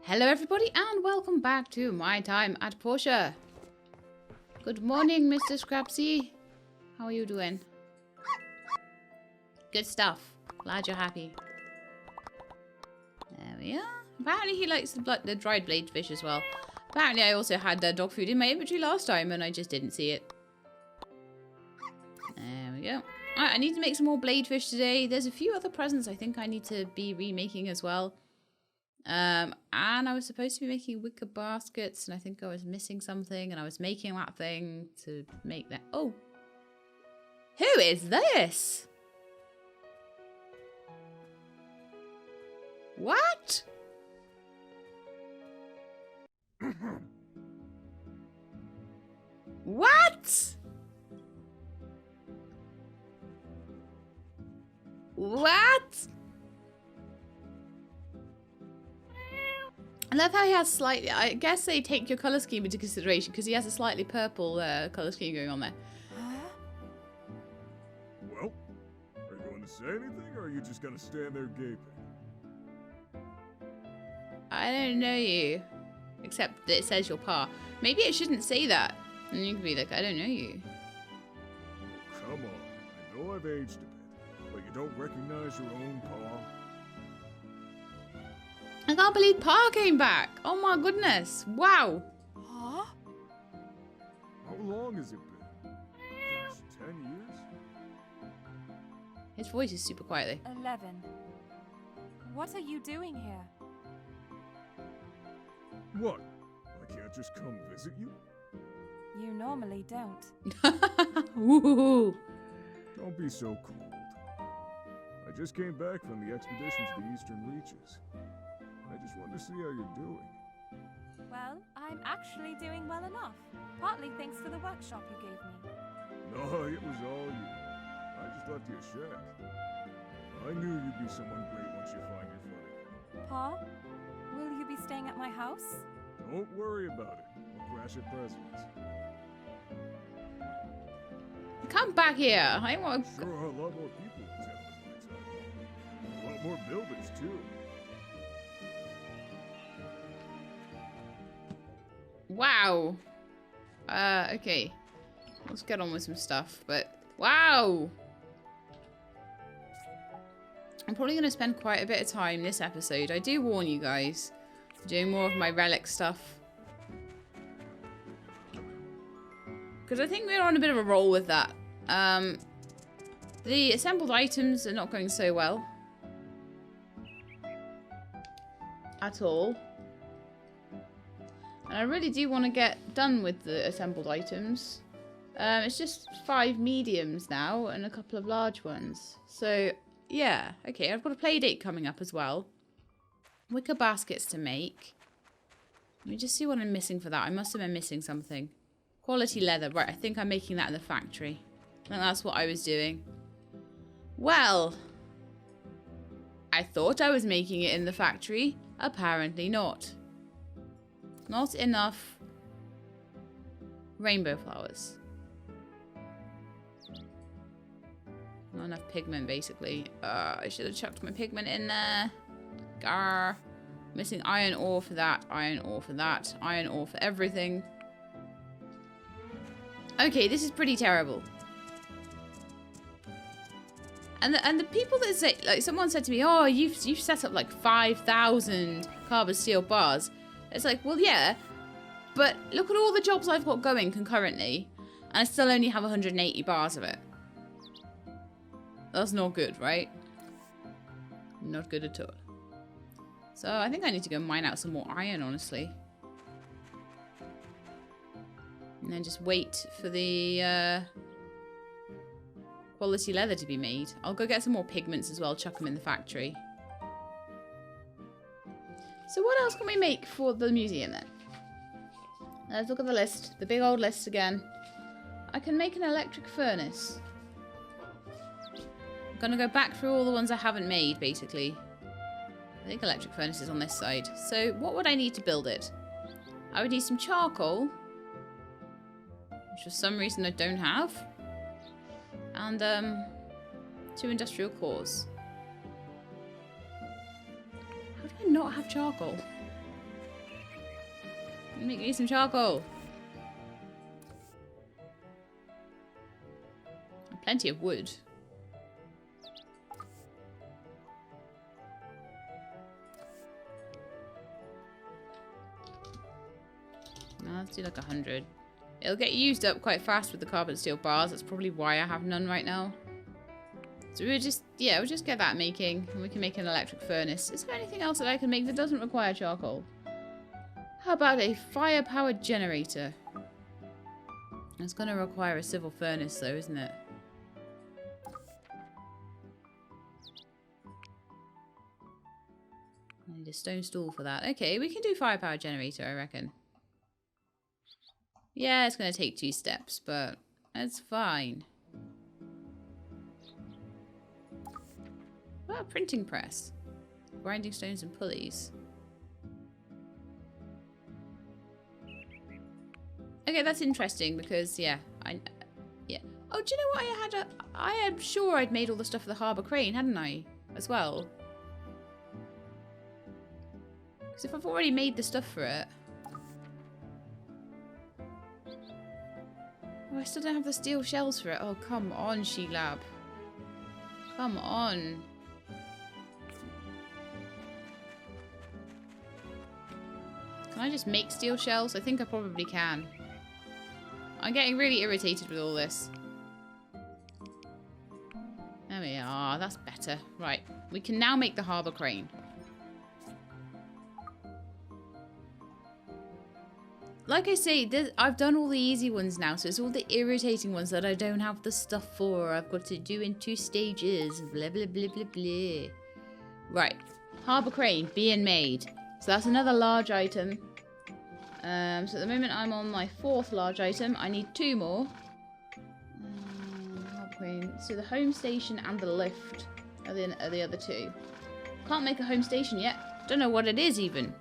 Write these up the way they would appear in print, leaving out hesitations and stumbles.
Hello everybody and welcome back to my time at Portia. Good morning, Mr. Scrapsy. How are you doing? Good stuff. Glad you're happy. There we are. Apparently he likes the dried blade fish as well. Apparently I also had dog food in my inventory last time and I just didn't see it. There we go. Alright, I need to make some more blade fish today. There's a few other presents I think I need to be remaking as well. And I was supposed to be making wicker baskets, and I think I was missing something, and I was making that thing to make that. Oh, who is this? What? What? What? I love how he has slightly, I guess they take your colour scheme into consideration because he has a slightly purple colour scheme going on there. Well, are you going to say anything or are you just going to stand there gaping? I don't know you, except that it says your pa. Maybe it shouldn't say that. And you can be like, I don't know you. Oh, come on, I know I've aged a bit, but you don't recognize your own pa? I can't believe Pa came back. Oh my goodness. Wow. Huh? How long has it been? Gosh, 10 years? His voice is super quiet though. 11. What are you doing here? What? I can't just come visit you? You normally don't. Woohoo. Don't be so cold. I just came back from the expedition to the Eastern Reaches. I just wanted to see how you're doing. Well, I'm actually doing well enough. Partly thanks to the workshop you gave me. No, it was all you. I just left you a shack. I knew you'd be someone great once you find your footing. Pa, will you be staying at my house? Don't worry about it. I'll crash at President's. Come back here. I want. Sure are a lot more people in town than my time. A lot more buildings, too. Wow. Okay. Let's get on with some stuff, but wow. I'm probably going to spend quite a bit of time this episode. I do warn you guys. Doing more of my relic stuff. Because I think we're on a bit of a roll with that. The assembled items are not going so well. At all. And I really do want to get done with the assembled items. It's just 5 mediums now and a couple of large ones. So, yeah. Okay, I've got a play date coming up as well. Wicker baskets to make. Let me just see what I'm missing for that. I must have been missing something. Quality leather. Right, I think I'm making that in the factory. I think that's what I was doing. Well, I thought I was making it in the factory. Apparently not. Not enough rainbow flowers. Not enough pigment, basically. I should have chucked my pigment in there. Gar. Missing iron ore for that. Iron ore for that. Iron ore for everything. Okay, this is pretty terrible. And the people that say, like, someone said to me, oh, you've set up like 5,000 carbon steel bars. It's like, well, yeah, but look at all the jobs I've got going concurrently, and I still only have 180 bars of it. That's not good, right? Not good at all. So I think I need to go mine out some more iron, honestly. And then just wait for the quality leather to be made. I'll go get some more pigments as well, chuck them in the factory. So what else can we make for the museum then? Let's look at the list. The big old list again. I can make an electric furnace. I'm going to go back through all the ones I haven't made, basically. I think electric furnace is on this side. So what would I need to build it? I would need some charcoal. Which for some reason I don't have. And 2 industrial cores. How do I not have charcoal? Make me some charcoal. Plenty of wood. No, let's do like 100. It'll get used up quite fast with the carbon steel bars. That's probably why I have none right now. So we'll just get that making, and we can make an electric furnace. Is there anything else that I can make that doesn't require charcoal? How about a fire-powered generator? It's going to require a civil furnace though, isn't it? I need a stone stool for that. Okay, we can do fire-powered generator, I reckon. Yeah, it's going to take 2 steps, but it's fine. What about a printing press? Grinding stones and pulleys. Okay, that's interesting because, yeah. Oh, do you know what I am sure I'd made all the stuff for the harbour crane, hadn't I? As well. Because if I've already made the stuff for it. Oh, I still don't have the steel shells for it. Oh, come on, Sheelab. Come on. Can I just make steel shells? I think I probably can. I'm getting really irritated with all this. There we are. That's better. Right. We can now make the harbour crane. Like I say, I've done all the easy ones now, so it's all the irritating ones that I don't have the stuff for. I've got to do in 2 stages. Blah, blah, blah, blah, blah. Right. Harbour crane being made. So that's another large item. So at the moment I'm on my 4th large item. I need 2 more. Harbour crane. So the home station and the lift are the other 2. Can't make a home station yet. Don't know what it is even.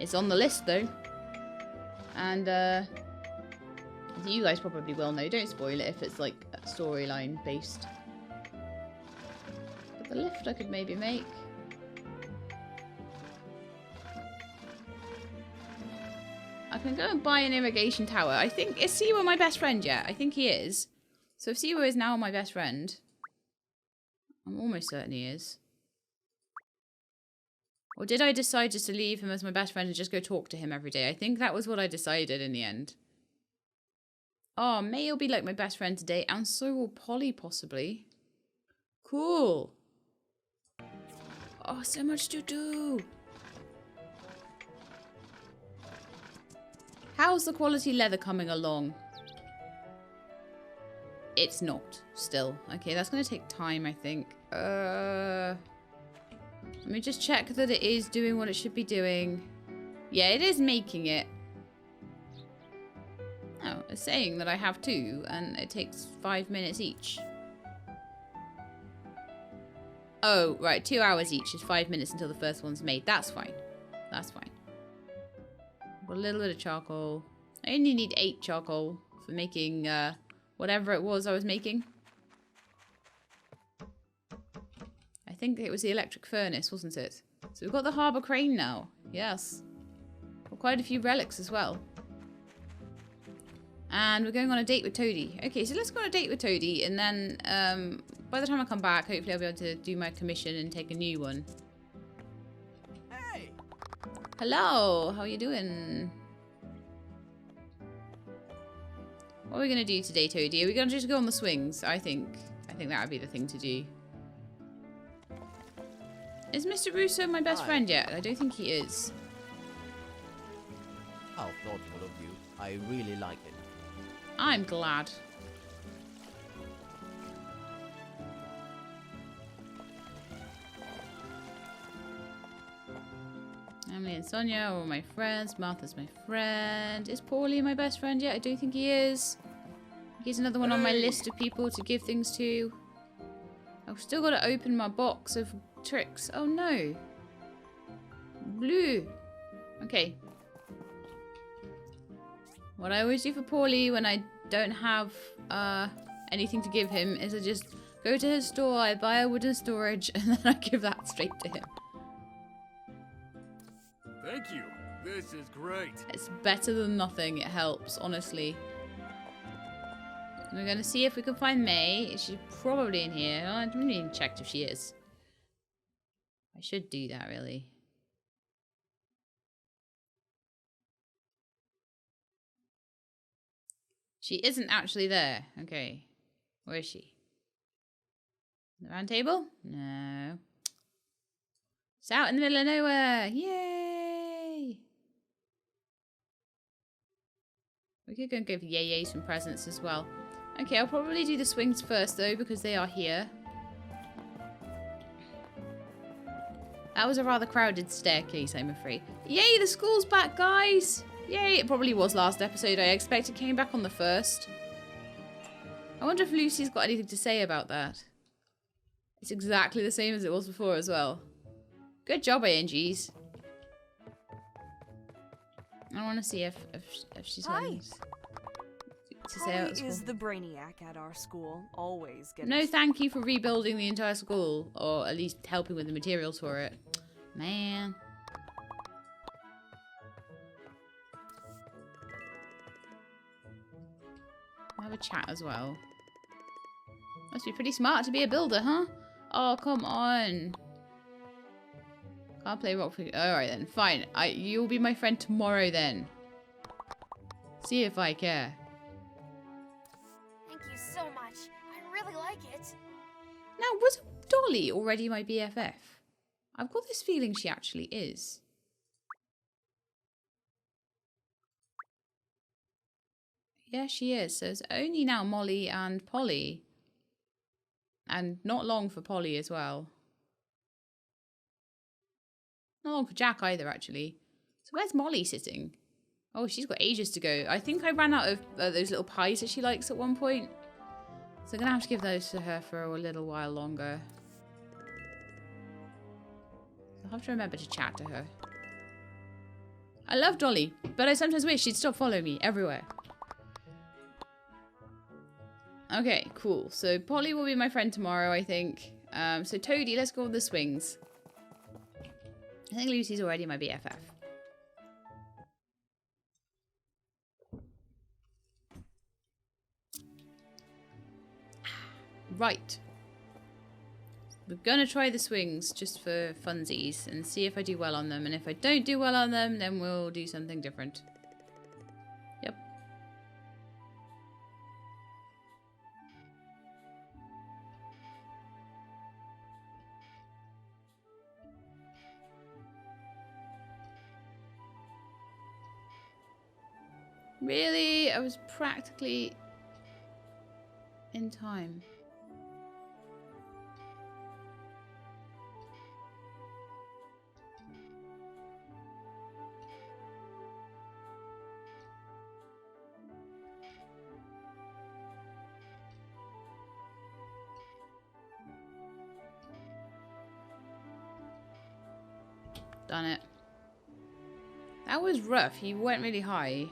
It's on the list though. And you guys probably will know. Don't spoil it if it's like storyline based. But the lift I could maybe make. I can go and buy an irrigation tower. I think, is Siwa my best friend yet? I think he is. So if Siwa is now my best friend, I'm almost certain he is. Or did I decide just to leave him as my best friend and just go talk to him every day? I think that was what I decided in the end. Oh, May will be like my best friend today, and so will Polly possibly. Cool. Oh, so much to do. How's the quality leather coming along? It's not, still. Okay, that's going to take time, I think. Let me just check that it is doing what it should be doing. Yeah, it is making it. Oh, it's saying that I have 2, and it takes 5 minutes each. Oh, right, 2 hours each is 5 minutes until the first one's made. That's fine. That's fine. Got a little bit of charcoal. I only need 8 charcoal for making whatever it was I was making. I think it was the electric furnace, wasn't it? So we've got the harbour crane now. Yes. Got quite a few relics as well. And we're going on a date with Toadie. Okay, so let's go on a date with Toadie, and then by the time I come back, hopefully I'll be able to do my commission and take a new one. Hey. Hello, how are you doing? What are we going to do today, Toadie? Are we going to just go on the swings? I think that would be the thing to do. Is Mr. Russo my best friend yet? I don't think he is. How thoughtful of you. I really like it. I'm glad. Emily and Sonia are all my friends. Martha's my friend. Is Paulie my best friend yet? I don't think he is. He's another one on my list of people to give things to. I've still got to open my box of tricks. Oh no. Blue. Okay. What I always do for Paulie when I don't have anything to give him is I just go to his store, I buy a wooden storage, and then I give that straight to him. Thank you. This is great. It's better than nothing. It helps, honestly. We're going to see if we can find May. She's probably in here. Oh, I haven't even checked if she is. I should do that, really. She isn't actually there. Okay. Where is she? The round table? No. It's out in the middle of nowhere. Yay! We could go and give Yay some presents as well. Okay, I'll probably do the swings first, though, because they are here. That was a rather crowded staircase, I'm afraid. Yay, the school's back, guys! Yay, it probably was last episode. I expect it came back on the first. I wonder if Lucy's got anything to say about that. It's exactly the same as it was before as well. Good job, INGs. I want to see if she's got anything to say about Polly is the brainiac at our school. Always getting... No, thank you for rebuilding the entire school. Or at least helping with the materials for it. Man. Have a chat as well. Must be pretty smart to be a builder, huh? Oh, come on. Can't play rock for you. Alright then, fine. You'll be my friend tomorrow then. See if I care. Thank you so much. I really like it. Now, was Dolly already my BFF? I've got this feeling she actually is. Yeah, she is. So it's only now Molly and Polly. And not long for Polly as well. Not long for Jack either, actually. So where's Molly sitting? Oh, she's got ages to go. I think I ran out of those little pies that she likes at one point. So I'm going to have to give those to her for a little while longer. I'll have to remember to chat to her. I love Dolly, but I sometimes wish she'd stop following me everywhere. Okay, cool. So Polly will be my friend tomorrow, I think. So Toadie, let's go with the swings. I think Lucy's already my BFF. Right. We're gonna try the swings just for funsies and see if I do well on them. And if I don't do well on them, then we'll do something different. Yep. Really? I was practically in time. Done it. That was rough. He went really high.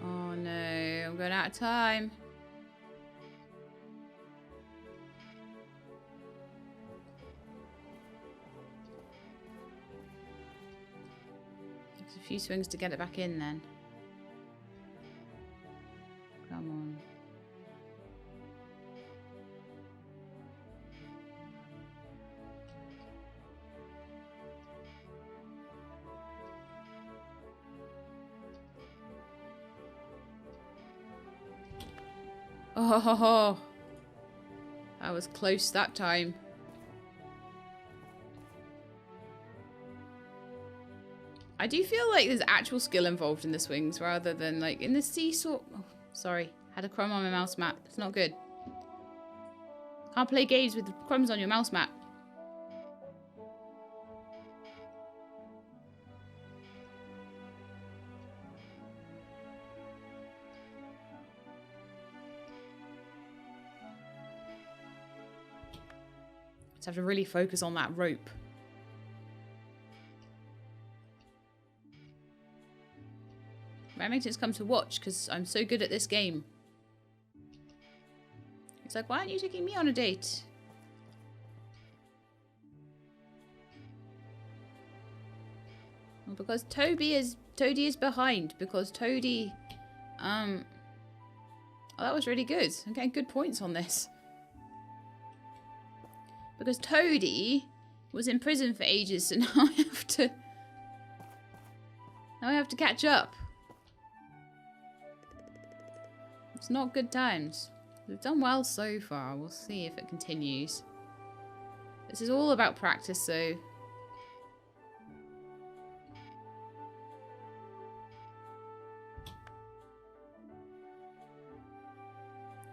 Oh no, I'm going out of time. A few swings to get it back in then. Come on. Oh, that was close that time. I do feel like there's actual skill involved in the swings rather than like in the seesaw. Oh, sorry. Had a crumb on my mouse mat. It's not good. Can't play games with crumbs on your mouse mat. Just have to really focus on that rope. Remington's come to watch because I'm so good at this game. He's like, why aren't you taking me on a date? Well, because Toady is behind. Because Toady, oh, that was really good. I'm getting good points on this. Because Toady was in prison for ages, so now I have to catch up. It's not good times. We've done well so far. We'll see if it continues. This is all about practice, so...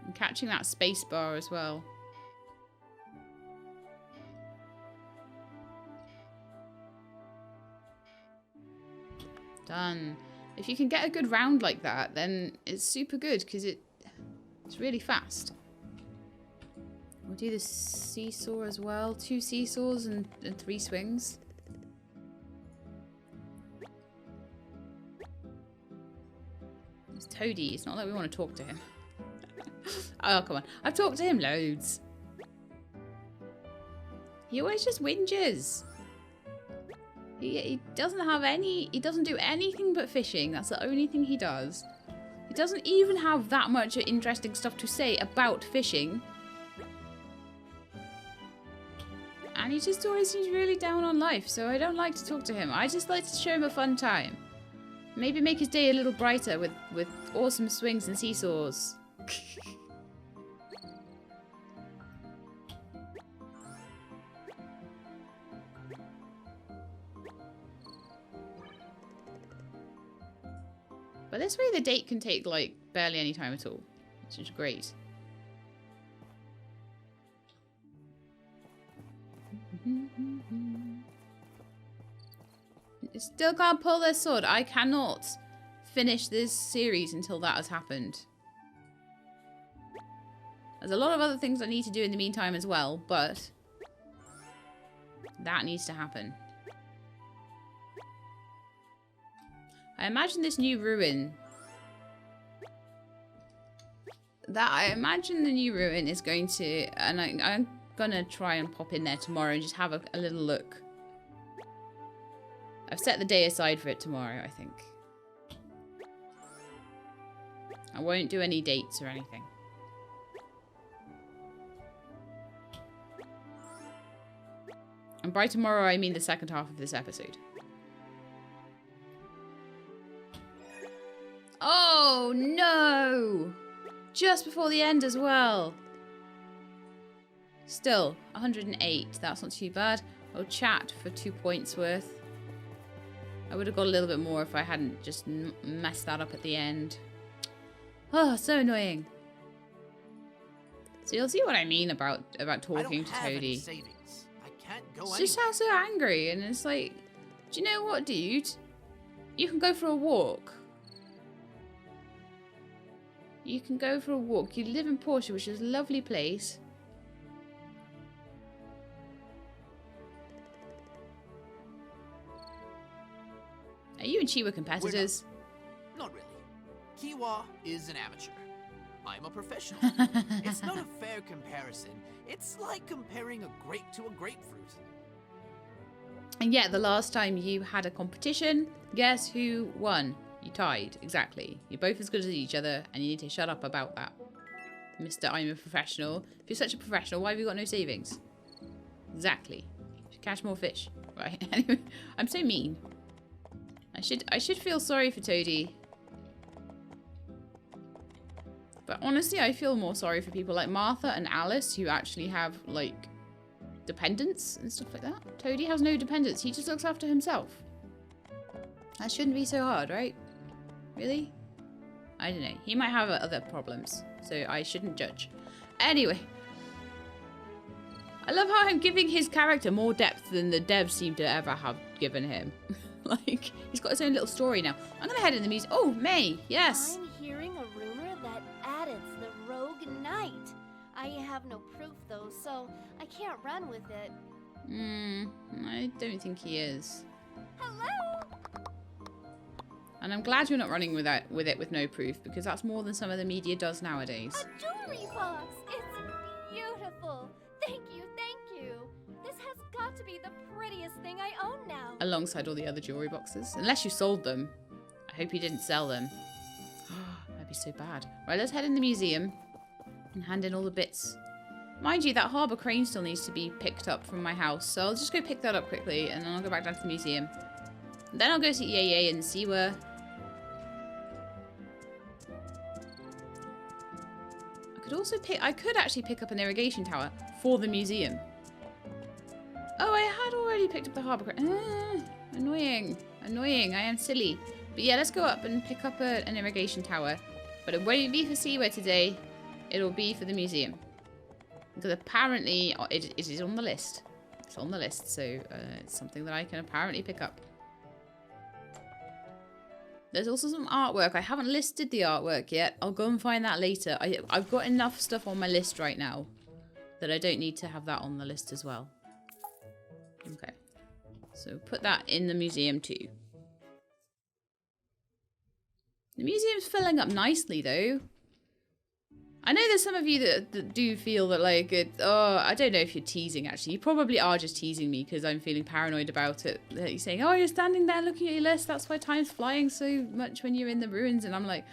I'm catching that space bar as well. Done. If you can get a good round like that, then it's super good because it's really fast. We'll do the seesaw as well. 2 seesaws and 3 swings. It's Toady. It's not like we want to talk to him. Oh, come on. I've talked to him loads. He always just whinges. He doesn't have any... He doesn't do anything but fishing. That's the only thing he does. He doesn't even have that much interesting stuff to say about fishing. And he just always seems really down on life, so I don't like to talk to him. I just like to show him a fun time. Maybe make his day a little brighter with awesome swings and seesaws. But this way the date can take, like, barely any time at all. Which is great. Still can't pull their sword. I cannot finish this series until that has happened. There's a lot of other things I need to do in the meantime as well, but that needs to happen. I imagine this new ruin. I imagine the new ruin is going to, and I'm gonna try and pop in there tomorrow and just have a little look. I've set the day aside for it tomorrow, I think. I won't do any dates or anything. And by tomorrow, I mean the second half of this episode. Oh, no! Just before the end as well. Still, 108. That's not too bad. We'll chat for 2 points worth. I would have got a little bit more if I hadn't just messed that up at the end. Oh, so annoying. So you'll see what I mean about talking to Toady. It's just how so angry, and it's like, do you know what, dude? You can go for a walk. You can go for a walk. You live in Portia, which is a lovely place. Are you and Chiwa competitors? Not really. Kiwa is an amateur. I'm a professional. It's not a fair comparison. It's like comparing a grape to a grapefruit. And yet, the last time you had a competition, guess who won? You tied, exactly. You're both as good as each other, and you need to shut up about that. Mr. I'm a professional. If you're such a professional, why have you got no savings? Exactly. You should catch more fish. Right, anyway, I'm so mean. I should feel sorry for Toady. But honestly, I feel more sorry for people like Martha and Alice who actually have, like, dependents and stuff like that. Toady has no dependents. He just looks after himself. That shouldn't be so hard, right? Really? I don't know. He might have other problems, so I shouldn't judge. Anyway. I love how I'm giving his character more depth than the devs seem to ever have given him. Like, he's got his own little story now. I'm going to head in the music. Oh, May. Yes. I'm hearing a rumor that Adam's the rogue knight. I have no proof, though, so I can't run with it. I don't think he is. Hello? And I'm glad you're not running with it with no proof, because that's more than some of the media does nowadays. A jewelry box! It's beautiful! Thank you, thank you! This has got to be the prettiest thing I own now. Alongside all the other jewelry boxes. Unless you sold them. I hope you didn't sell them. That'd be so bad. Right, let's head in the museum and hand in all the bits. Mind you, that harbour crane still needs to be picked up from my house, so I'll just go pick that up quickly and then I'll go back down to the museum. And then I'll go to EAA and see where... I could actually pick up an irrigation tower for the museum. Oh, I had already picked up the harbour crane. Annoying. Annoying. I am silly. But yeah, let's go up and pick up an irrigation tower. But it won't be for Seaware today. It'll be for the museum. Because apparently it is on the list. It's on the list, so it's something that I can apparently pick up. There's also some artwork. I haven't listed the artwork yet. I'll go and find that later. I've got enough stuff on my list right now that I don't need to have that on the list as well. Okay. So put that in the museum too. The museum's filling up nicely though. I know there's some of you that do feel that like, I don't know if you're teasing actually. You probably are just teasing me because I'm feeling paranoid about it. You're saying, oh, you're standing there looking at your list. That's why time's flying so much when you're in the ruins. And I'm like,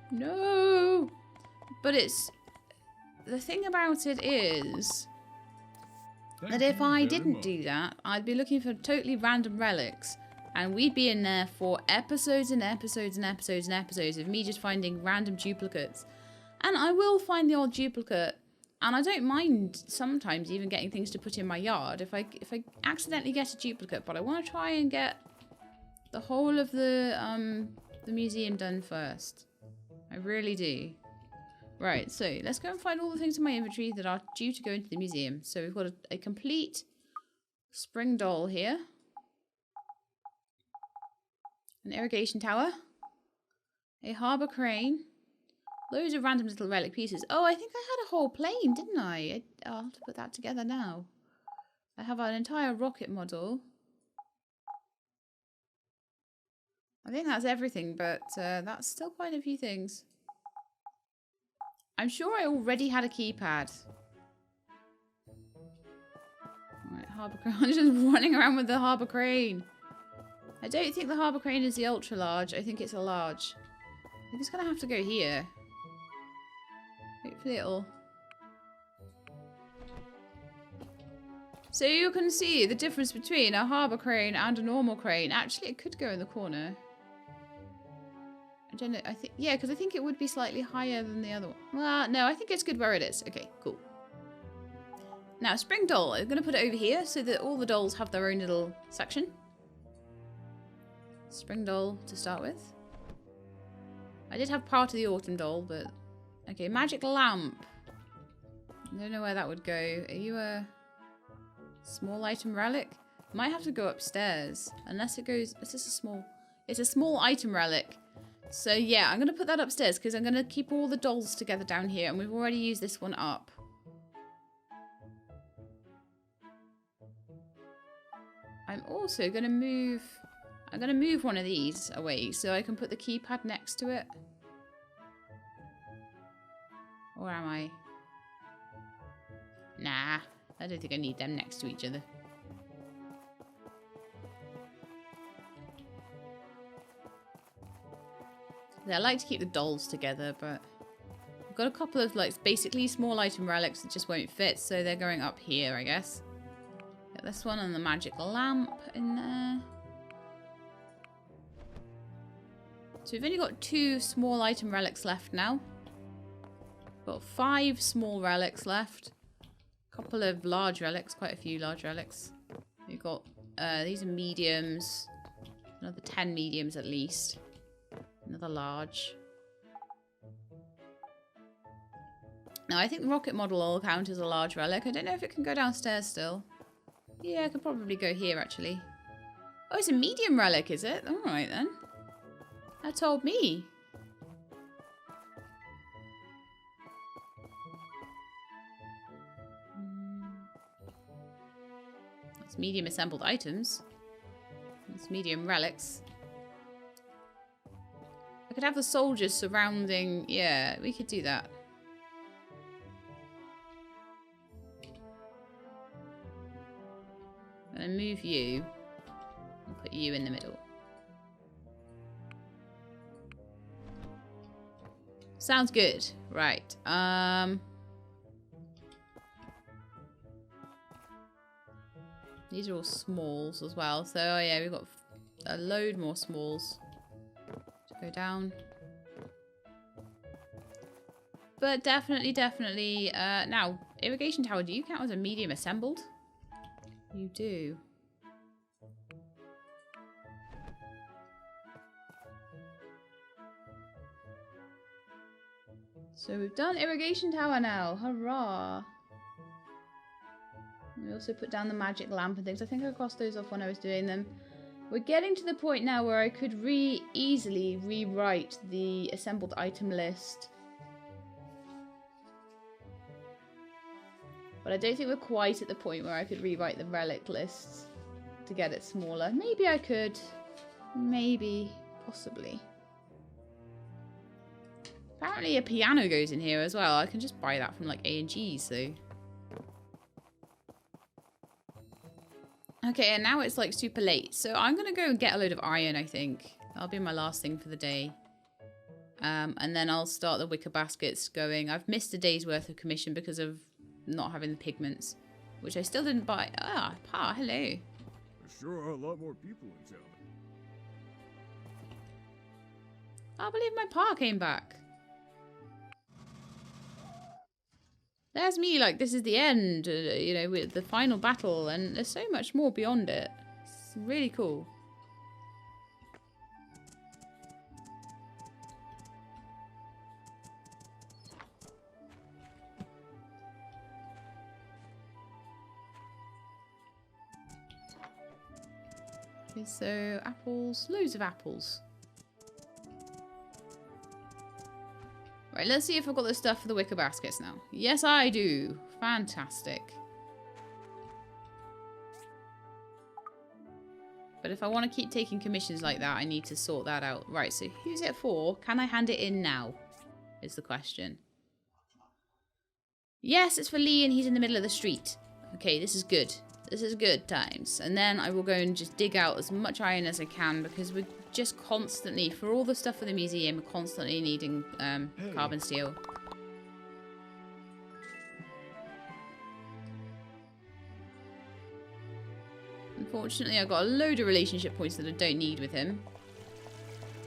no. But the thing about it is that if I didn't do that, I'd be looking for totally random relics. And we'd be in there for episodes and episodes and episodes and episodes of me just finding random duplicates. And I will find the odd duplicate, and I don't mind sometimes even getting things to put in my yard if I accidentally get a duplicate. But I want to try and get the whole of the museum done first. I really do. Right, so let's go and find all the things in my inventory that are due to go into the museum. So we've got a complete spring doll here, an irrigation tower, a harbour crane. Loads of random little relic pieces. Oh, I think I had a whole plane, didn't I? I'll have to put that together now. I have an entire rocket model. I think that's everything, but that's still quite a few things. I'm sure I already had a keypad. Alright, harbour crane. I'm just running around with the harbour crane. I don't think the harbour crane is the ultra large. I think it's a large. I think it's going to have to go here. Hopefully it'll... So you can see the difference between a harbour crane and a normal crane. Actually, it could go in the corner. I don't know. I think, yeah, because I think it would be slightly higher than the other one. Well, no, I think it's good where it is. Okay, cool. Now, spring doll. I'm going to put it over here so that all the dolls have their own little section. Spring doll to start with. I did have part of the autumn doll, but... Okay, magic lamp. I don't know where that would go. Are you a small item relic? Might have to go upstairs. Unless it goes... Is this a small... It's a small item relic. So yeah, I'm going to put that upstairs because I'm going to keep all the dolls together down here. And we've already used this one up. I'm also going to move... I'm going to move one of these away so I can put the keypad next to it. Or am I? Nah, I don't think I need them next to each other. Yeah, I like to keep the dolls together, but I've got a couple of like basically small item relics that just won't fit, so they're going up here, I guess. Get this one and the magic lamp in there. So we've only got 2 small item relics left now. Got 5 small relics left. A couple of large relics, quite a few large relics. We've got, these are mediums. Another 10 mediums at least. Another large. Now, I think the rocket model will count as a large relic. I don't know if it can go downstairs still. Yeah, it could probably go here, actually. Oh, it's a medium relic, is it? Alright, then. That told me. It's medium assembled items. It's medium relics. could have the soldiers surrounding... Yeah, we could do that. I'm going to move you and put you in the middle. Sounds good. Right. These are all smalls as well. So, oh yeah, we've got a load more smalls. Go down. But definitely, now, irrigation tower, do you count as a medium assembled? You do. So we've done irrigation tower now. Hurrah! We also put down the magic lamp and things. I think I crossed those off when I was doing them. We're getting to the point now where I could easily rewrite the assembled item list. But I don't think we're quite at the point where I could rewrite the relic lists to get it smaller. Maybe I could. Maybe. Possibly. Apparently a piano goes in here as well. I can just buy that from like A&G, so... Okay, and now it's like super late. So I'm going to go and get a load of iron, I think. That'll be my last thing for the day. And then I'll start the wicker baskets going. I've missed a day's worth of commission because of not having the pigments, which I still didn't buy. Ah, Pa, hello. There sure are a lot more people in town. I believe my Pa came back. There's me, like, this is the end, you know, with the final battle, and there's so much more beyond it. It's really cool. Okay, so apples, loads of apples. Right, let's see if I've got the stuff for the wicker baskets now. Yes, I do. Fantastic. But if I want to keep taking commissions like that, I need to sort that out. Right, so who's it for? Can I hand it in now? Is the question. Yes, it's for Lee and he's in the middle of the street. Okay, this is good. This is good times. And then I will go and just dig out as much iron as I can because we're just constantly, for all the stuff for the museum, we're constantly needing carbon steel. Unfortunately, I've got a load of relationship points that I don't need with him.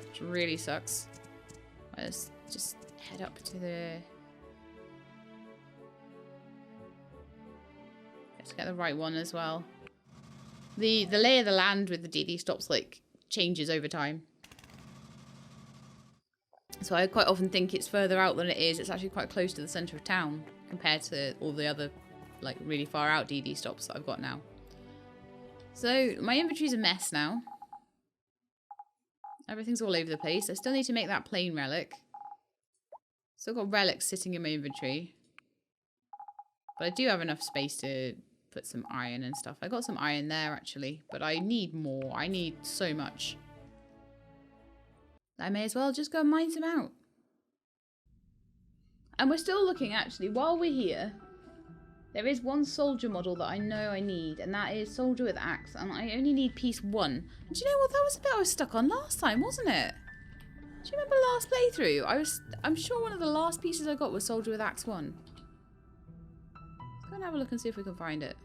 Which really sucks. Let's just head up to the... Let's get the right one as well. The lay of the land with the DD stops, like, changes over time. So I quite often think it's further out than it is. It's actually quite close to the centre of town compared to all the other, like, really far out DD stops that I've got now. So my inventory's a mess now. Everything's all over the place. I still need to make that plain relic. Still got relics sitting in my inventory. But I do have enough space to put some iron and stuff. I got some iron there, actually. But I need more. I need so much. I may as well just go and mine some out. And we're still looking, actually, while we're here, there is one soldier model that I know I need, and that is Soldier with Axe, and I only need piece 1. And do you know what? That was the bit I was stuck on last time, wasn't it? Do you remember last playthrough? I'm sure one of the last pieces I got was Soldier with Axe 1. Let's go and have a look and see if we can find it.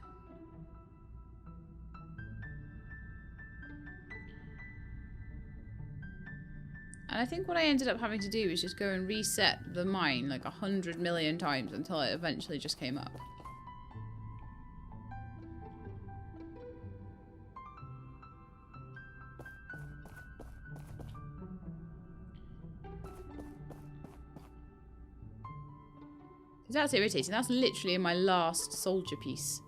And I think what I ended up having to do was just go and reset the mine like 100 million times until it eventually just came up. That's irritating. That's literally in my last soldier piece.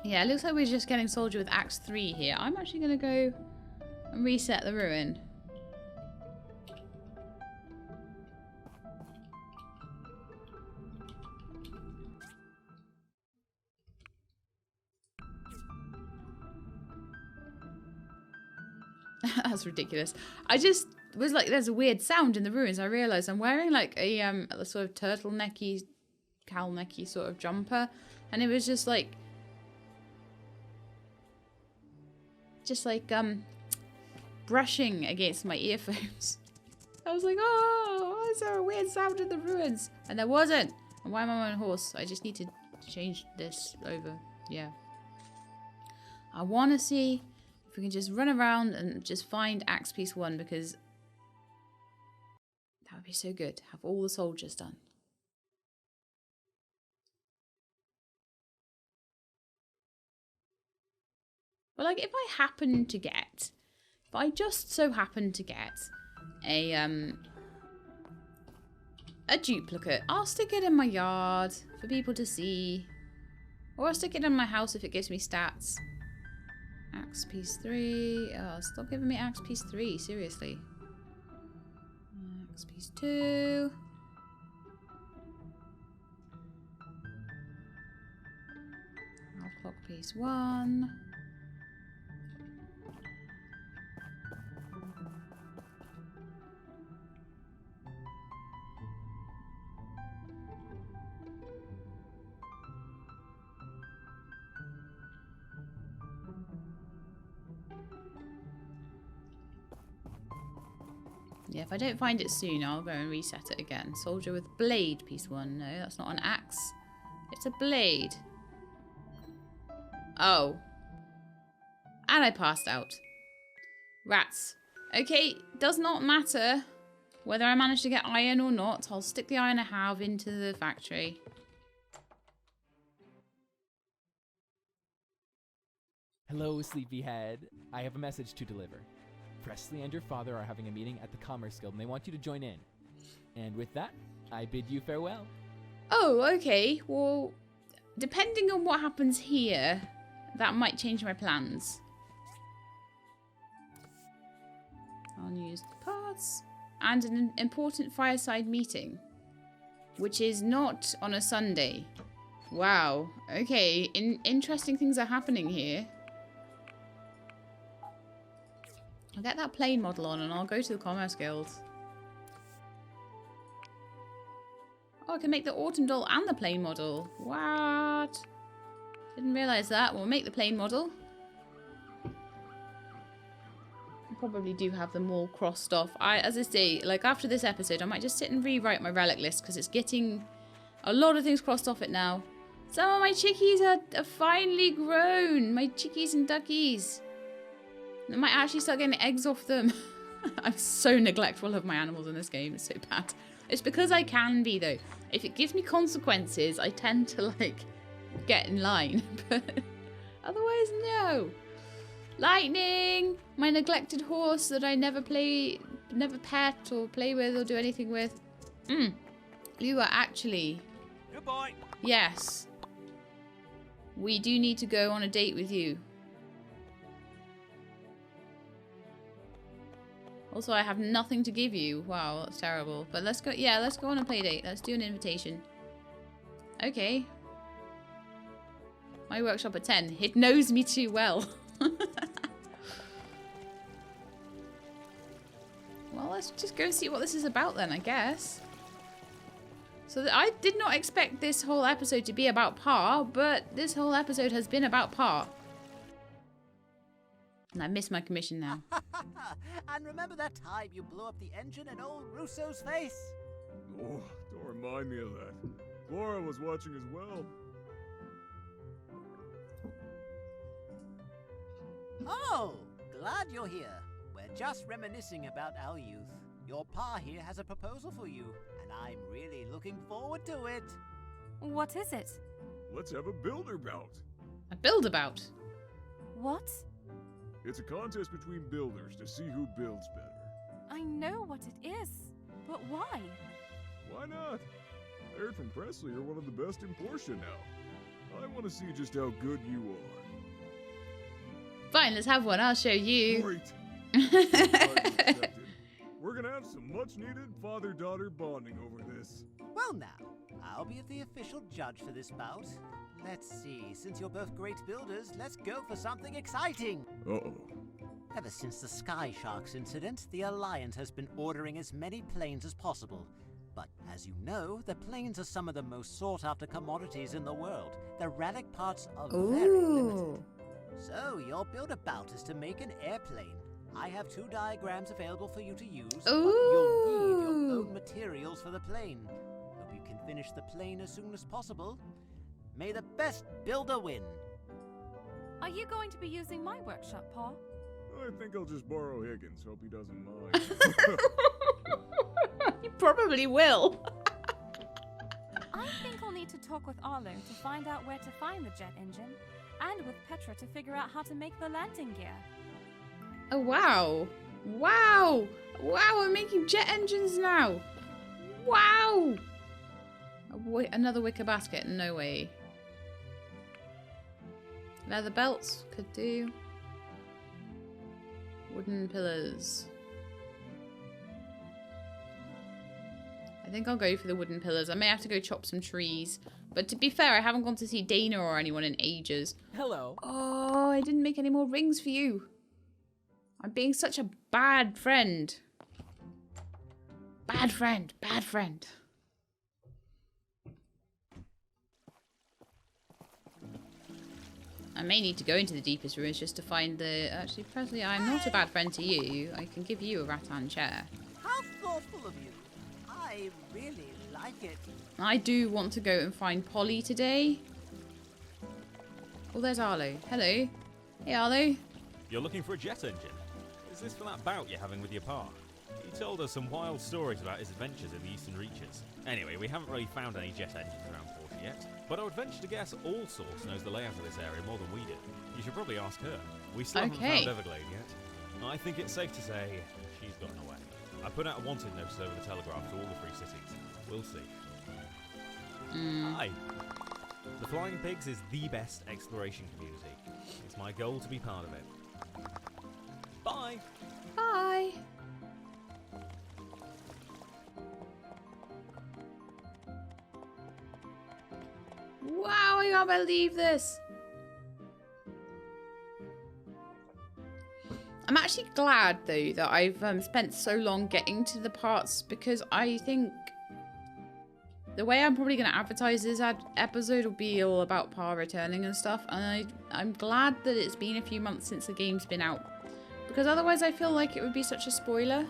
Yeah, it looks like we're just getting soldier with Axe 3 here. I'm actually going to go and reset the ruin. That's ridiculous. I just was like, there's a weird sound in the ruins. I realised I'm wearing like a sort of turtlenecky, cowl-necky sort of jumper. And it was just like brushing against my earphones. I was like, oh, why is there a weird sound in the ruins? And there wasn't. And why am I on a horse? I just need to change this over. Yeah. I want to see if we can just run around and just find Axe Piece 1, because that would be so good. Have all the soldiers done. But like, if I just so happen to get a duplicate, I'll stick it in my yard for people to see. Or I'll stick it in my house if it gives me stats. Axe Piece 3. Oh, stop giving me Axe Piece 3, seriously. Axe Piece 2. Clock Piece 1. Yeah, if I don't find it soon, I'll go and reset it again. Soldier with blade, piece 1. No, that's not an axe. It's a blade. Oh. And I passed out. Rats. Okay, does not matter whether I manage to get iron or not. I'll stick the iron I have into the factory. Hello, sleepyhead. I have a message to deliver. Presley and your father are having a meeting at the Commerce Guild, and they want you to join in. And with that, I bid you farewell. Oh, okay. Well, depending on what happens here, that might change my plans. Unused parts. And an important Fireside meeting, which is not on a Sunday. Wow. Okay, interesting things are happening here. I'll get that plane model on and I'll go to the Commerce Guild. Oh, I can make the autumn doll and the plane model. What? Didn't realise that. We'll make the plane model. I probably do have them all crossed off. As I say, like after this episode, I might just sit and rewrite my relic list because it's getting a lot of things crossed off it now. Some of my chickies are finely grown. My chickies and duckies. I might actually start getting eggs off them. I'm so neglectful of my animals in this game. It's so bad. It's because I can be, though. If it gives me consequences, I tend to, like, get in line. But otherwise, no. Lightning! My neglected horse that I never pet or play with or do anything with. You are actually... Goodbye. Yes. We do need to go on a date with you. Also, I have nothing to give you. Wow, that's terrible. But let's go. Yeah, let's go on a play date. Let's do an invitation. Okay. My workshop at 10. It knows me too well. Well, let's just go see what this is about then, I guess. So I did not expect this whole episode to be about Pa, but this whole episode has been about Pa. And I miss my commission now. And remember that time you blew up the engine in old Russo's face? Oh, don't remind me of that. Laura was watching as well. Oh, glad you're here. We're just reminiscing about our youth. Your pa here has a proposal for you, and I'm really looking forward to it. What is it? Let's have a builder bout. A build-about? What? It's a contest between builders to see who builds better. I know what it is, but why? Why not? I heard from Presley you're one of the best in Portia now. I want to see just how good you are. Fine, let's have one. I'll show you. Great. Accepted. We're gonna have some much-needed father-daughter bonding over this. Well now, I'll be the official judge for this bout. Let's see, since you're both great builders, let's go for something exciting. Uh-oh. Ever since the Sky Sharks incident, the Alliance has been ordering as many planes as possible. But as you know, the planes are some of the most sought-after commodities in the world. The relic parts are very limited. So your build-about is to make an airplane. I have 2 diagrams available for you to use, but you'll need your own materials for the plane. Hope you can finish the plane as soon as possible. May the best builder win. Are you going to be using my workshop, Paul? I think I'll just borrow Higgins. Hope he doesn't mind. You probably will. I think I'll need to talk with Arlo to find out where to find the jet engine, and with Petra to figure out how to make the landing gear. Oh, wow. Wow. Wow, we're making jet engines now. Wow. Another wicker basket. No way. Leather belts. Could do. Wooden pillars. I think I'll go for the wooden pillars. I may have to go chop some trees. But to be fair, I haven't gone to see Dana or anyone in ages. Hello. Oh, I didn't make any more rings for you. I'm being such a bad friend. Bad friend. Bad friend. I may need to go into the deepest ruins just to find the... Actually, Presley, I'm not a bad friend to you. I can give you a rattan chair. How thoughtful of you. I really like it. I do want to go and find Polly today. Oh, there's Arlo. Hello. Hey, Arlo. You're looking for a jet engine? Is this for that bout you're having with your pa? He told us some wild stories about his adventures in the Eastern Reaches. Anyway, we haven't really found any jet engines around Portia yet, but I would venture to guess All Source knows the layout of this area more than we do. You should probably ask her. We still haven't found Everglade yet. I think it's safe to say she's gotten away. I put out a wanted notice over the telegraph to all the 3 cities. We'll see. Hi. The Flying Pigs is the best exploration community. It's my goal to be part of it. Bye! Bye! Wow, I can't believe this! I'm actually glad, though, that I've spent so long getting to the parts, because I think the way I'm probably going to advertise this episode will be all about Pa returning and stuff, and I'm glad that it's been a few months since the game's been out, because otherwise I feel like it would be such a spoiler.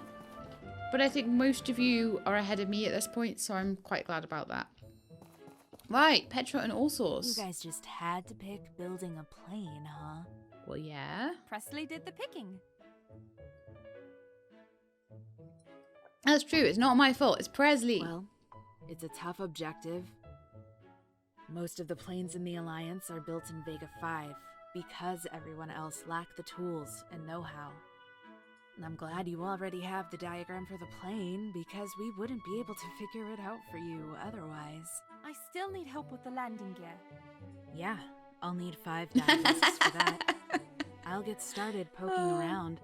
But I think most of you are ahead of me at this point, so I'm quite glad about that. Right, Petra and All Source. You guys just had to pick building a plane, huh? Well, yeah. Presley did the picking. That's true, it's not my fault, it's Presley. Well, it's a tough objective. Most of the planes in the Alliance are built in Vega 5 because everyone else lacked the tools and know-how. And I'm glad you already have the diagram for the plane, because we wouldn't be able to figure it out for you otherwise. I still need help with the landing gear. Yeah, I'll need 5 discs for that. I'll get started poking around.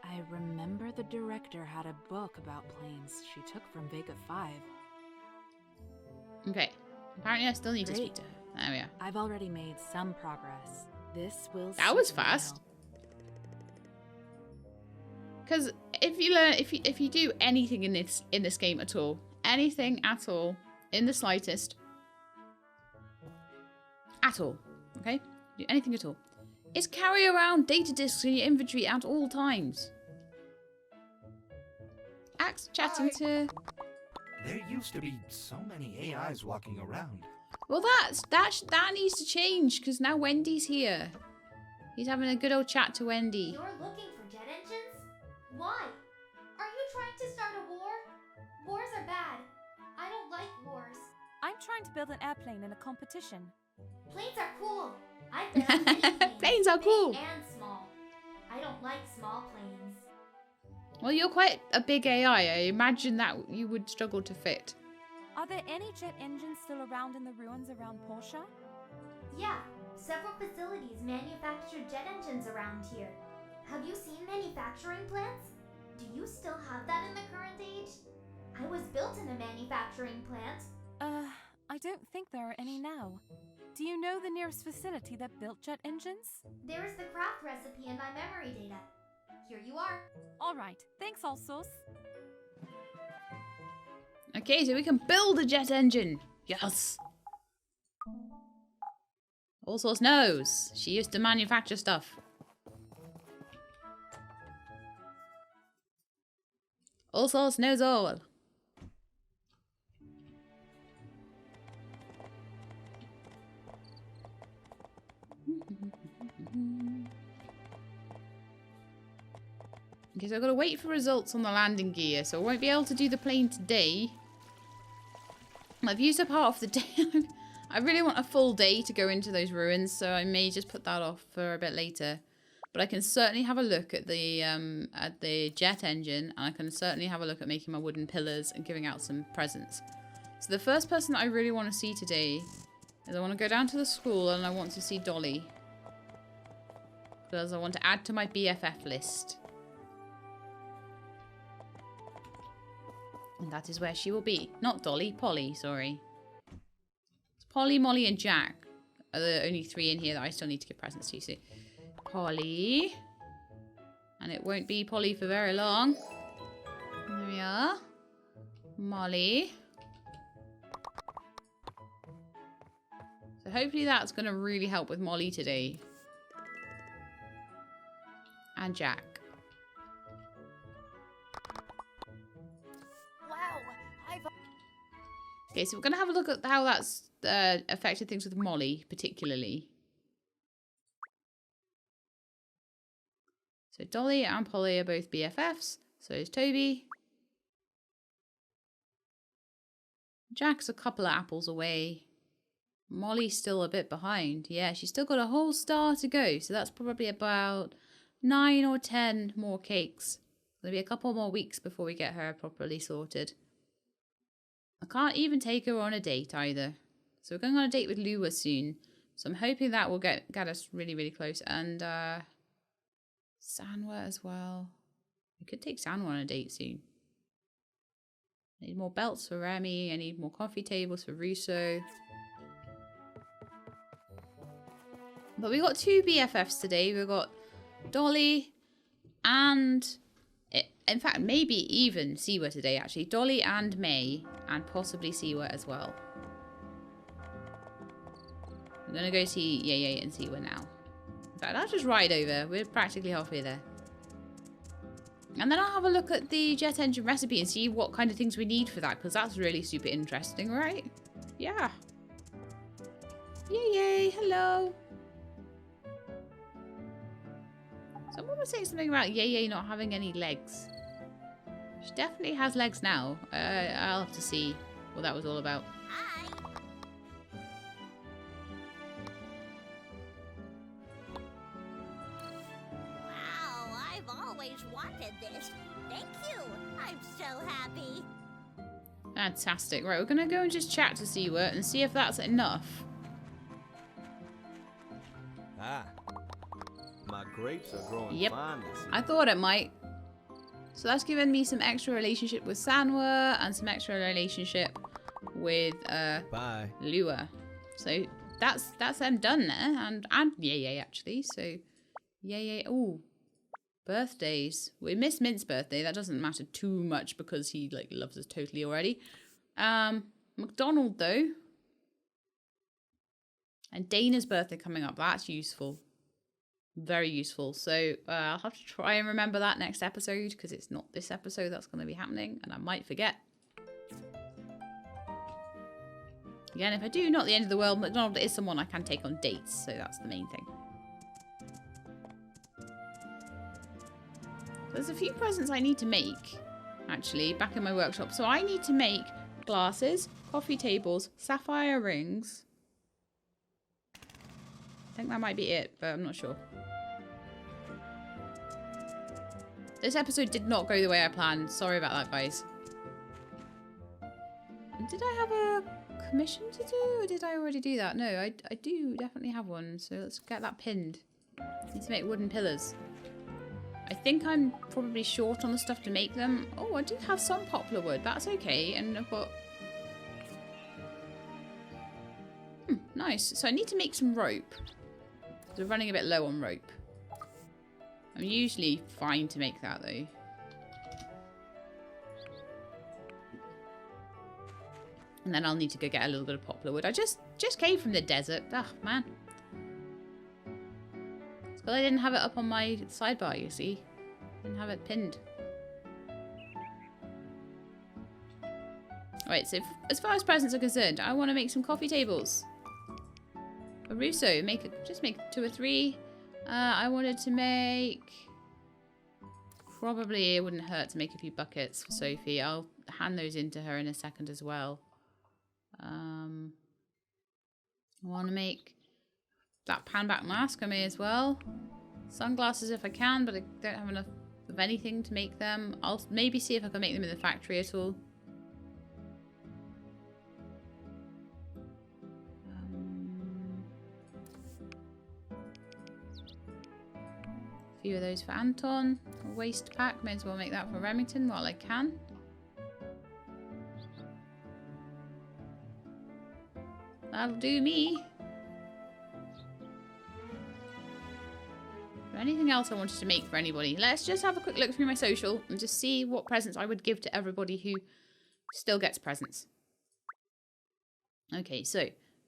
I remember the director had a book about planes she took from Vega 5. Okay, apparently I still need to speak to her. There we are. I've already made some progress. This will That was certainly fast. help. Because if you do anything in this game at all, anything at all, in the slightest, at all, okay, do anything at all, is carry around data disks in your inventory at all times. Axe chatting to. There used to be so many AIs walking around. Well, that needs to change, because now Wendy's here. He's having a good old chat to Wendy. You're looking for jet engines? Why? Are you trying to start a war? Wars are bad. I don't like wars. I'm trying to build an airplane in a competition. Planes are cool. I've been on many planes. Planes are cool. Big and small. I don't like small planes. Well, you're quite a big AI. I imagine that you would struggle to fit. Are there any jet engines still around in the ruins around Portia? Yeah, several facilities manufacture jet engines around here. Have you seen manufacturing plants? Do you still have that in the current age? I was built in a manufacturing plant. I don't think there are any now. Do you know the nearest facility that built jet engines? There is the craft recipe in my memory data. Here you are. All right. Thanks, Alsos. Okay, so we can build a jet engine. Yes. Allsource knows. She used to manufacture stuff. Allsource knows all. Okay, so I've got to wait for results on the landing gear, so I won't be able to do the plane today. I've used up half the day. I really want a full day to go into those ruins, so I may just put that off for a bit later. But I can certainly have a look at the jet engine, and I can certainly have a look at making my wooden pillars and giving out some presents. So the first person that I really want to see today is I want to go down to the school and I want to see Dolly. Because I want to add to my BFF list. And that is where she will be. Not Dolly, Polly, sorry. It's Polly, Molly, and Jack are the only three in here that I still need to give presents to. So Polly. And it won't be Polly for very long. There we are. Molly. So hopefully that's going to really help with Molly today. And Jack. Okay, so we're going to have a look at how that's affected things with Molly, particularly. So Dolly and Polly are both BFFs. So is Toby. Jack's a couple of apples away. Molly's still a bit behind. Yeah, she's still got a whole star to go. So that's probably about 9 or 10 more cakes. There'll be a couple more weeks before we get her properly sorted. I can't even take her on a date either. So we're going on a date with Lua soon. So I'm hoping that will get us really, really close. And Sanwa as well. We could take Sanwa on a date soon. I need more belts for Remy. I need more coffee tables for Russo. But we got 2 BFFs today. We've got Dolly and... in fact, maybe even Siwa today, actually. Dolly and May, and possibly Siwa as well. I'm going to go see Yeye and Siwa now. In fact, I'll just ride over. We're practically halfway there. And then I'll have a look at the jet engine recipe and see what kind of things we need for that, because that's really super interesting, right? Yeah. Yeye, hello. Someone was saying something about Yeye not having any legs. She definitely has legs now. I'll have to see what that was all about. Hi. Wow, I've always wanted this. Thank you. I'm so happy. Fantastic. Right, we're going to go and just chat to Siwa and see if that's enough. Ah. My grapes are growing fine this year. I thought it might. So that's given me some extra relationship with Sanwa and some extra relationship with Lua. So that's them done there, and Yeye actually. So Yeye, ooh, birthdays. We missed Mint's birthday. That doesn't matter too much because he like loves us totally already. McDonald though, and Dana's birthday coming up. That's useful. Very useful. So I'll have to try and remember that next episode because it's not this episode that's going to be happening and I might forget. Again, if I do, not the end of the world. McDonald is someone I can take on dates, so that's the main thing. There's a few presents I need to make, actually, back in my workshop. So I need to make glasses, coffee tables, sapphire rings. I think that might be it, but I'm not sure. This episode did not go the way I planned. Sorry about that, guys. Did I have a commission to do, or did I already do that? No, I do definitely have one, so let's get that pinned. Need to make wooden pillars. I think I'm probably short on the stuff to make them. Oh, I do have some poplar wood. That's okay, and I've got... nice. So I need to make some rope. We're running a bit low on rope. I'm usually fine to make that though. And then I'll need to go get a little bit of poplar wood. I just came from the desert. Ah, man. It's because I didn't have it up on my sidebar, you see. Didn't have it pinned. Alright, so as far as presents are concerned, I want to make some coffee tables. A Russo, just make 2 or 3. I wanted to make... Probably it wouldn't hurt to make a few buckets for Sophie. I'll hand those in to her in a second as well. I want to make that panback mask. I may as well. Sunglasses if I can, but I don't have enough of anything to make them. I'll maybe see if I can make them in the factory at all. A few of those for Anton. A waste pack. May as well make that for Remington while I can. That'll do me. Is there anything else I wanted to make for anybody? Let's just have a quick look through my social and just see what presents I would give to everybody who still gets presents. Okay, so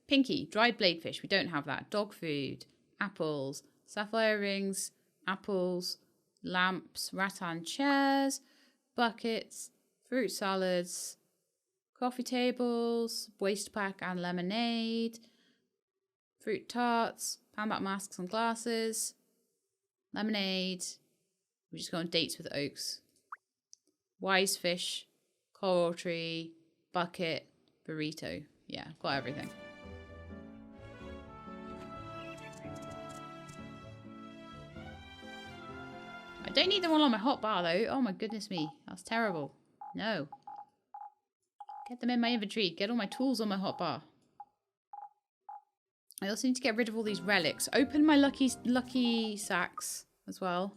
Pinky, dried bladefish. We don't have that. Dog food, apples, sapphire rings, apples, lamps, rattan chairs, buckets, fruit salads, coffee tables, waste pack and lemonade, fruit tarts, panback masks and glasses, lemonade. We just go on dates with oaks. Wise fish, coral tree, bucket, burrito. Yeah, got everything. I don't need them all on my hotbar though. Oh my goodness me. That's terrible. No. Get them in my inventory. Get all my tools on my hotbar. I also need to get rid of all these relics. Open my lucky sacks as well.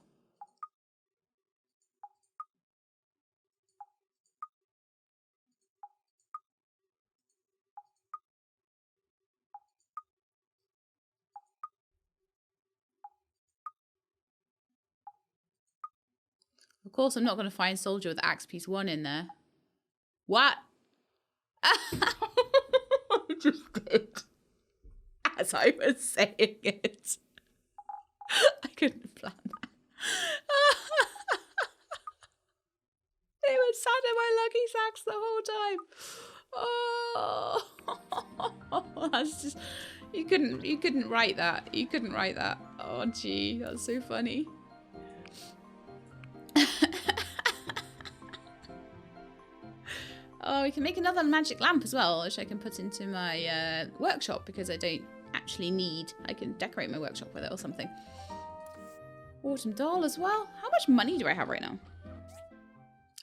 Of course, I'm not going to find Soldier with Axe Piece 1 in there. What? I just did. As I was saying it. I couldn't plan that. They were sat in my lucky sacks the whole time. Oh, that's just... You couldn't write that. You couldn't write that. Oh, gee, that's so funny. Oh, we can make another magic lamp as well, which I can put into my workshop because I don't actually need. I can decorate my workshop with it or something. Autumn doll as well. How much money do I have right now?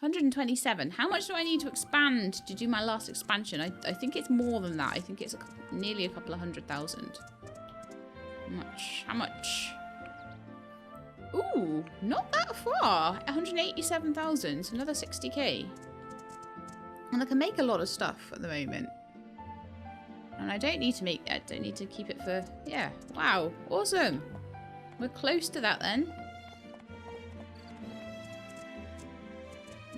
127. How much do I need to expand to do my last expansion? I think it's more than that. I think it's nearly a couple of 100,000. How much? Ooh, not that far. 187,000. So another 60k. And I can make a lot of stuff at the moment. And I don't need to keep it for... Yeah. Wow. Awesome. We're close to that then.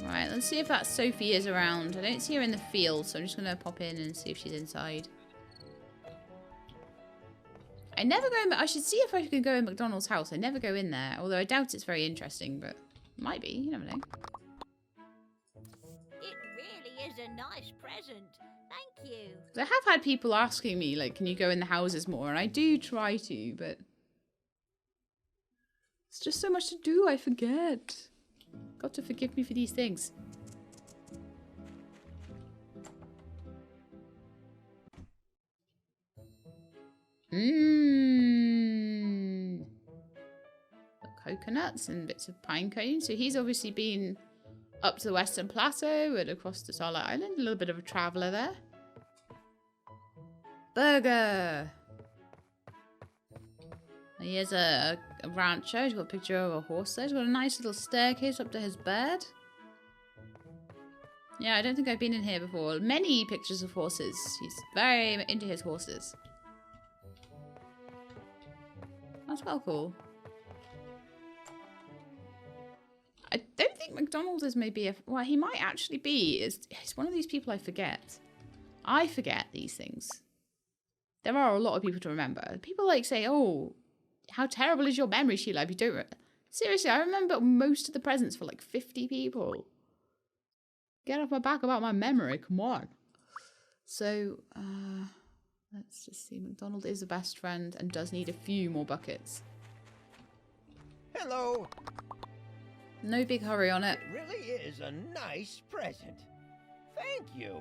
Right, let's see if that Sophie is around. I don't see her in the field, so I'm just going to pop in and see if she's inside. I never go in... I should see if I can go in McDonald's house. I never go in there, although I doubt it's very interesting, but might be. You never know. Is a nice present. Thank you. I have had people asking me, like, can you go in the houses more? And I do try to, but it's just so much to do, I forget. Got to forgive me for these things. Mmm. Coconuts and bits of pine cones. So he's obviously been up to the Western Plateau and across to Starlight Island. A little bit of a traveller there. Burger! Here's a rancher. He's got a picture of a horse there. He's got a nice little staircase up to his bed. Yeah, I don't think I've been in here before. Many pictures of horses. He's very into his horses. That's well cool. think McDonald is maybe a... Well, he might actually be. He's one of these people I forget. I forget these things. There are a lot of people to remember. People like say, oh, how terrible is your memory, Sheila, if you don't... Seriously, I remember most of the presents for like 50 people. Get off my back about my memory, come on. So, let's just see. McDonald is a best friend and does need a few more buckets. Hello. No big hurry on it. It really is a nice present. Thank you.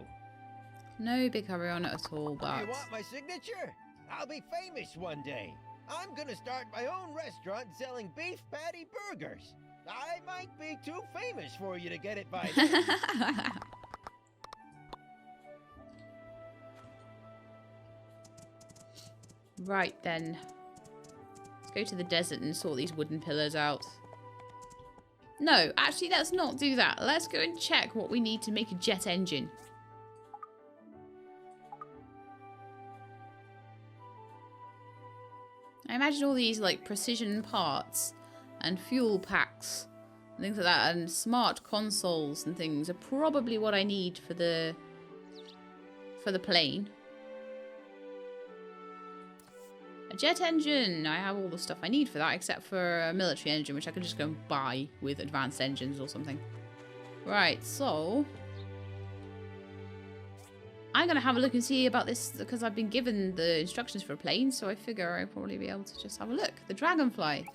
No big hurry on it at all, but... You want my signature? I'll be famous one day. I'm gonna start my own restaurant selling beef patty burgers. I might be too famous for you to get it by then. Right then. Let's go to the desert and sort these wooden pillars out. No, actually let's not do that. Let's go and check what we need to make a jet engine. I imagine all these like precision parts and fuel packs and things like that and smart consoles and things are probably what I need for the plane. A jet engine! I have all the stuff I need for that except for a military engine, which I can just go and buy with advanced engines or something. Right, so... I'm going to have a look and see about this because I've been given the instructions for a plane, so I figure I'll probably be able to just have a look. The Dragonfly.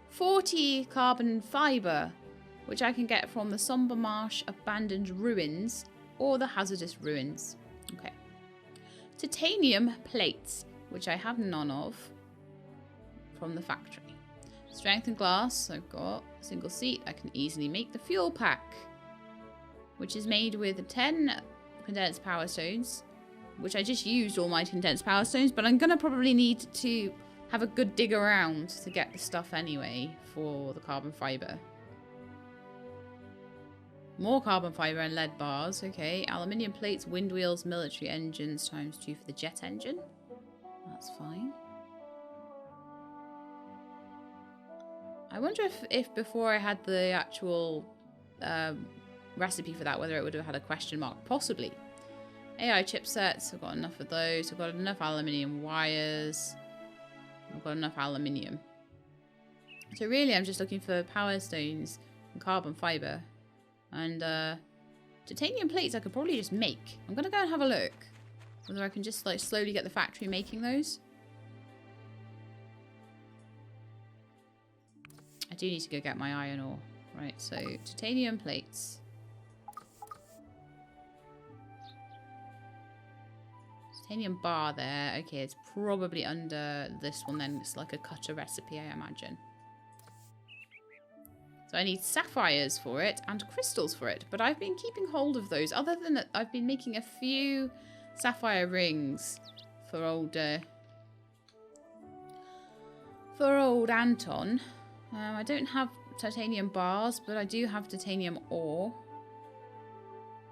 40 carbon fibre, which I can get from the Somber Marsh Abandoned Ruins or the Hazardous Ruins. Okay. Titanium plates, which I have none of from the factory. Strength and glass, I've got. Single seat, I can easily make the fuel pack, which is made with 10 condensed power stones, which I just used all my condensed power stones, but I'm going to probably need to have a good dig around to get the stuff anyway for the carbon fibre. More carbon fibre and lead bars, okay. Aluminium plates, wind wheels, military engines, ×2 for the jet engine. That's fine. I wonder if before I had the actual recipe for that, whether it would have had a question mark. Possibly. AI chipsets, I've got enough of those. I've got enough aluminium wires. I've got enough aluminium. So really I'm just looking for power stones and carbon fibre. And titanium plates I could probably just make. I'm going to go and have a look. Whether I can just like slowly get the factory making those. I do need to go get my iron ore. Right, so titanium plates. Titanium bar there. Okay, it's probably under this one then. It's like a cutter recipe, I imagine. So I need sapphires for it and crystals for it. But I've been keeping hold of those. Other than that, I've been making a few sapphire rings for old Anton. I don't have titanium bars, but I do have titanium ore.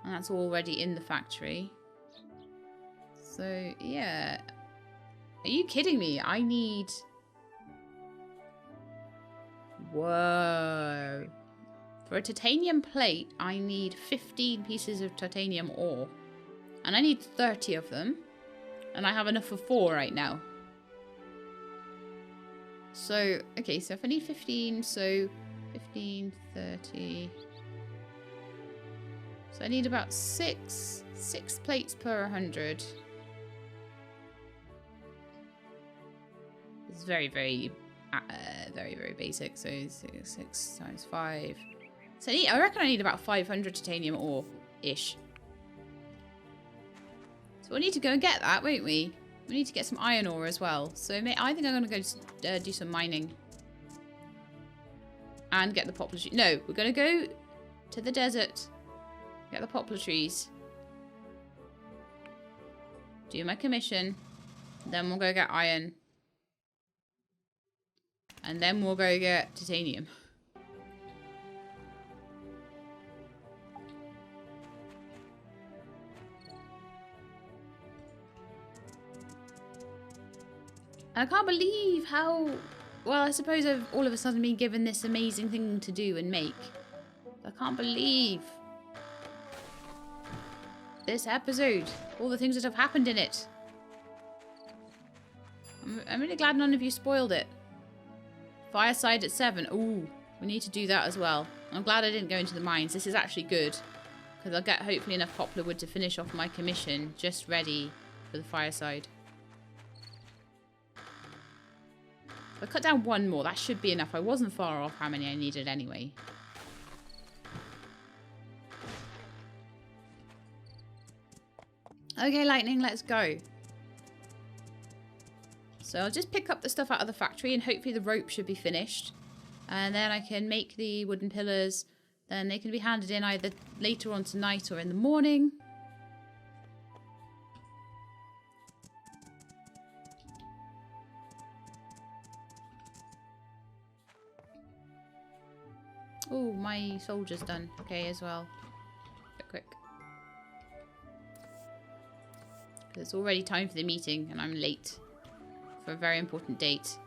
And that's already in the factory. So, yeah. Are you kidding me? I need... Whoa. For a titanium plate, I need 15 pieces of titanium ore. And I need 30 of them. And I have enough for 4 right now. So, okay, so if I need 15, so 15, 30... So I need about 6 plates per 100. It's very, very basic. So 6 times 5. So I reckon I need about 500 titanium ore-ish. So we'll need to go and get that, won't we? We need to get some iron ore as well. So I think I'm going to go do some mining. And get the poplar trees. No, we're going to go to the desert. Get the poplar trees. Do my commission. Then we'll go get iron. And then we'll go get titanium. I can't believe how well, I suppose I've all of a sudden been given this amazing thing to do and make. I can't believe this episode. All the things that have happened in it. I'm really glad none of you spoiled it. Fireside at 7. Ooh, we need to do that as well. I'm glad I didn't go into the mines. This is actually good. Because I'll get hopefully enough poplar wood to finish off my commission. Just ready for the fireside. I cut down one more. That should be enough. I wasn't far off how many I needed anyway. Okay, Lightning, let's go. So I'll just pick up the stuff out of the factory and hopefully the rope should be finished. And then I can make the wooden pillars. Then they can be handed in either later on tonight or in the morning. Oh, my soldier's done. Okay, as well. Quick. It's already time for the meeting and I'm late for a very important date.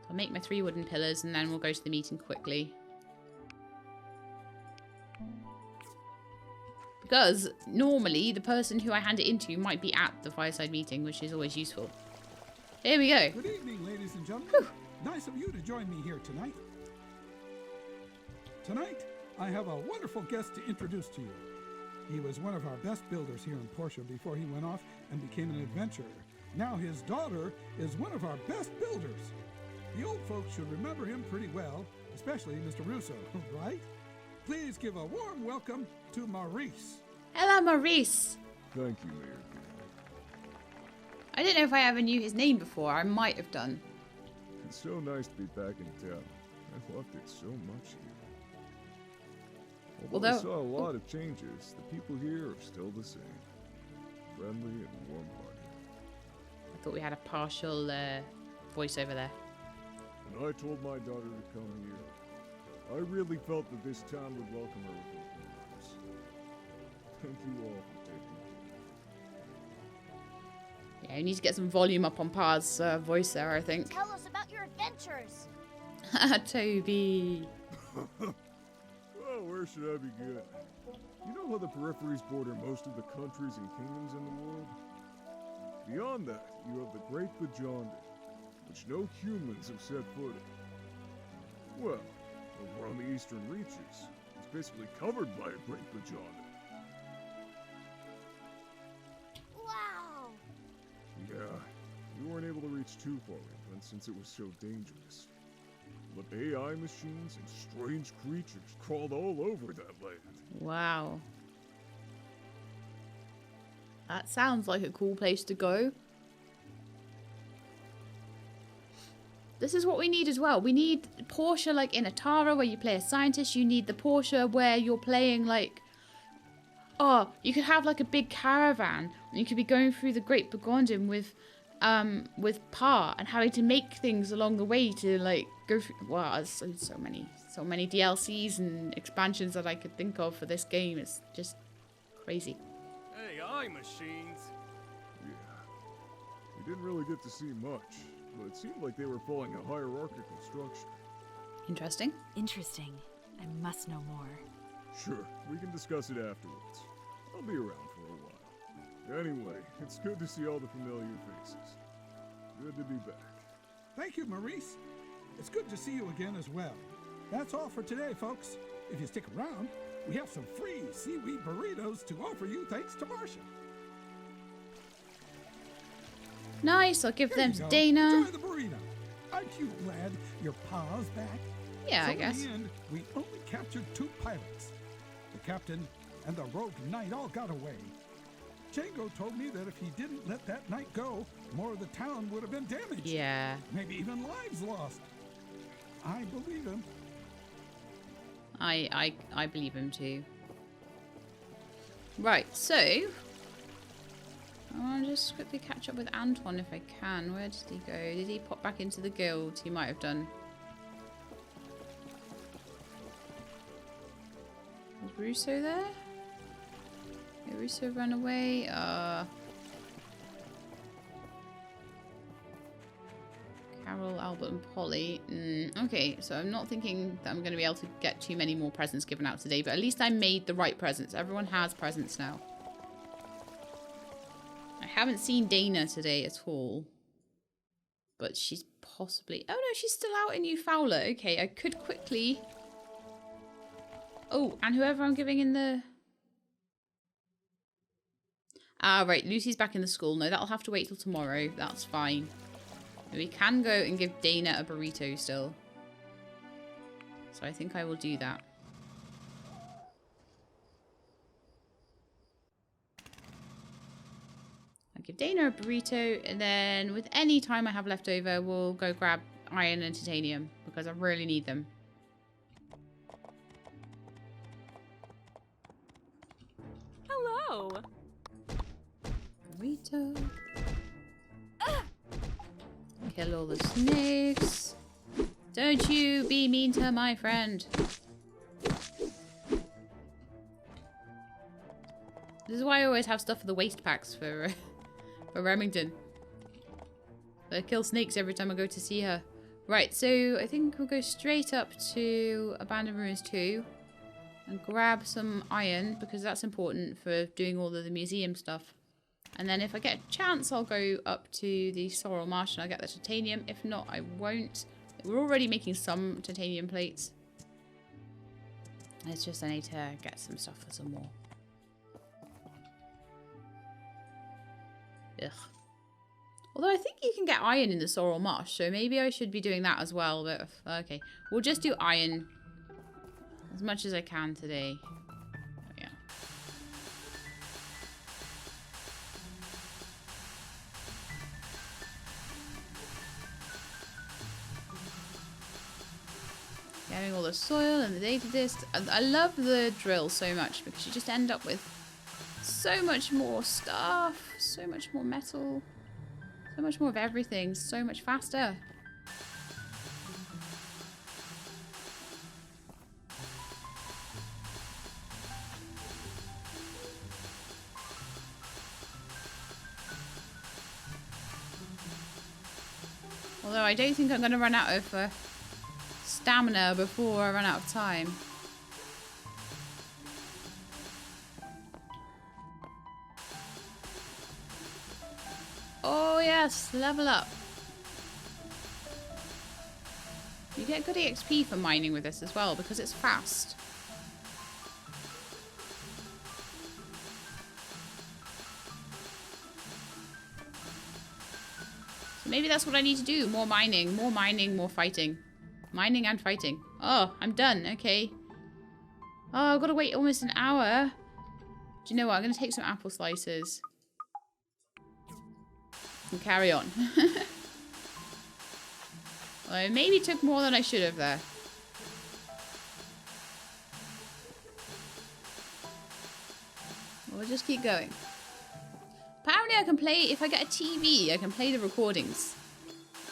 I'll make my 3 wooden pillars and then we'll go to the meeting quickly. Because normally the person who I hand it into might be at the fireside meeting, which is always useful. Here we go. Good evening, ladies and gentlemen. Whew. Nice of you to join me here tonight. Tonight, I have a wonderful guest to introduce to you. He was one of our best builders here in Portia before he went off and became an adventurer. Now his daughter is one of our best builders. The old folks should remember him pretty well, especially Mr. Russo, right? Please give a warm welcome to Maurice. Hello, Maurice. Thank you, Mayor. I didn't know if I ever knew his name before. I might have done. It's so nice to be back in town. I've loved it so much here. Although I saw a lot of changes, the people here are still the same. Friendly and warm-hearted. I thought we had a partial voiceover there. When I told my daughter to come here, I really felt that this town would welcome her with open arms. Thank you all for taking care. Yeah, you need to get some volume up on Pa's voice there, I think. Tell us about your adventures. Toby. Well, where should I begin? You know how the peripheries border most of the countries and kingdoms in the world? Beyond that, you have the Great Bajanda, which no humans have set foot in. Well, over on the eastern reaches, it's basically covered by a Great Bajanda. Wow! Yeah, we weren't able to reach too far inland since it was so dangerous. But AI machines and strange creatures crawled all over that land. Wow. That sounds like a cool place to go. This is what we need as well. We need Portia like in Atara where you play a scientist. You need the Portia where you're playing like... Oh, you could have like a big caravan. And you could be going through the Great Burgundian with Pa and having to make things along the way to like go through. Wow, there's so many DLCs and expansions that I could think of for this game. It's just crazy. AI machines. Yeah, we didn't really get to see much, but it seemed like they were following a hierarchical structure. Interesting. Interesting. I must know more. Sure, we can discuss it afterwards. I'll be around for a while. Anyway, it's good to see all the familiar faces. Good to be back. Thank you, Maurice. It's good to see you again as well. That's all for today, folks. If you stick around, we have some free seaweed burritos to offer you thanks to Marcia. Nice, I'll give them to go. Dana. Enjoy the burrito. Aren't you glad your pa's back? Yeah, so I guess. In the end, we only captured 2 pirates. The captain and the rogue knight all got away. Django told me that if he didn't let that knight go, more of the town would have been damaged. Yeah. Maybe even lives lost. I believe him. I believe him too. Right, so I'll just quickly catch up with Antoine if I can. Where did he go? Did he pop back into the guild? He might have done. Is Russo there? Russo ran away. Carol, Albert, and Polly. Okay, so I'm not thinking that I'm going to be able to get too many more presents given out today, but at least I made the right presents. Everyone has presents now. I haven't seen Dana today at all. But she's possibly... Oh, no, she's still out in New Fowler. Okay, I could quickly... Oh, and whoever I'm giving in the... Ah, right, Lucy's back in the school. No, that'll have to wait till tomorrow. That's fine. We can go and give Dana a burrito still. So I think I will do that. I'll give Dana a burrito, and then with any time I have left over, we'll go grab iron and titanium, because I really need them. Hello! Burrito. Kill all the snakes. Don't you be mean to my friend. This is why I always have stuff for the waste packs for Remington. I kill snakes every time I go to see her. Right, so I think we'll go straight up to Abandoned Ruins 2 and grab some iron, because that's important for doing all of the museum stuff. And then if I get a chance, I'll go up to the Sorrel Marsh and I'll get the titanium. If not, I won't. We're already making some titanium plates. It's just I need to get some stuff for some more. Ugh. Although I think you can get iron in the Sorrel Marsh, so maybe I should be doing that as well. But okay, we'll just do iron as much as I can today. Yeah. Getting all the soil and the data disc. I love the drill so much because you just end up with so much more stuff, so much more metal, so much more of everything, so much faster. Although I don't think I'm going to run out of stamina before I run out of time. Oh yes, level up. You get good EXP for mining with this as well because it's fast. So maybe that's what I need to do. More mining, more fighting. Mining and fighting. Oh, I'm done. Okay. Oh, I've got to wait almost an hour. Do you know what? I'm going to take some apple slices. And carry on. Well, I maybe took more than I should have there. We'll just keep going. Apparently I can play, if I get a TV, I can play the recordings.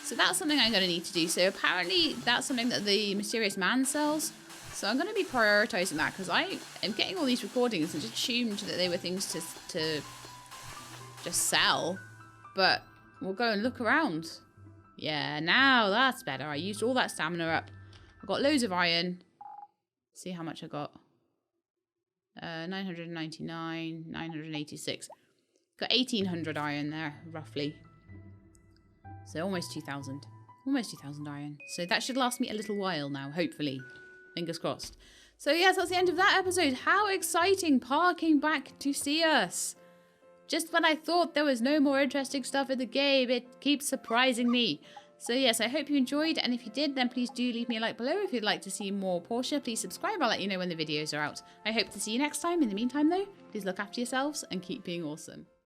So that's something I'm going to need to do. So apparently that's something that the Mysterious Man sells. So I'm going to be prioritizing that because I am getting all these recordings and just assumed that they were things to just sell. But we'll go and look around. Yeah, now that's better. I used all that stamina up. I got loads of iron. See how much I got. 999, 986. Got 1800 iron there, roughly. So almost 2000. Almost 2000 iron. So that should last me a little while now, hopefully. Fingers crossed. So yes, that's the end of that episode. How exciting! Pa came back to see us. Just when I thought there was no more interesting stuff in the game, it keeps surprising me. So yes, I hope you enjoyed, and if you did, then please do leave me a like below. If you'd like to see more Portia, please subscribe. I'll let you know when the videos are out. I hope to see you next time. In the meantime though, please look after yourselves and keep being awesome.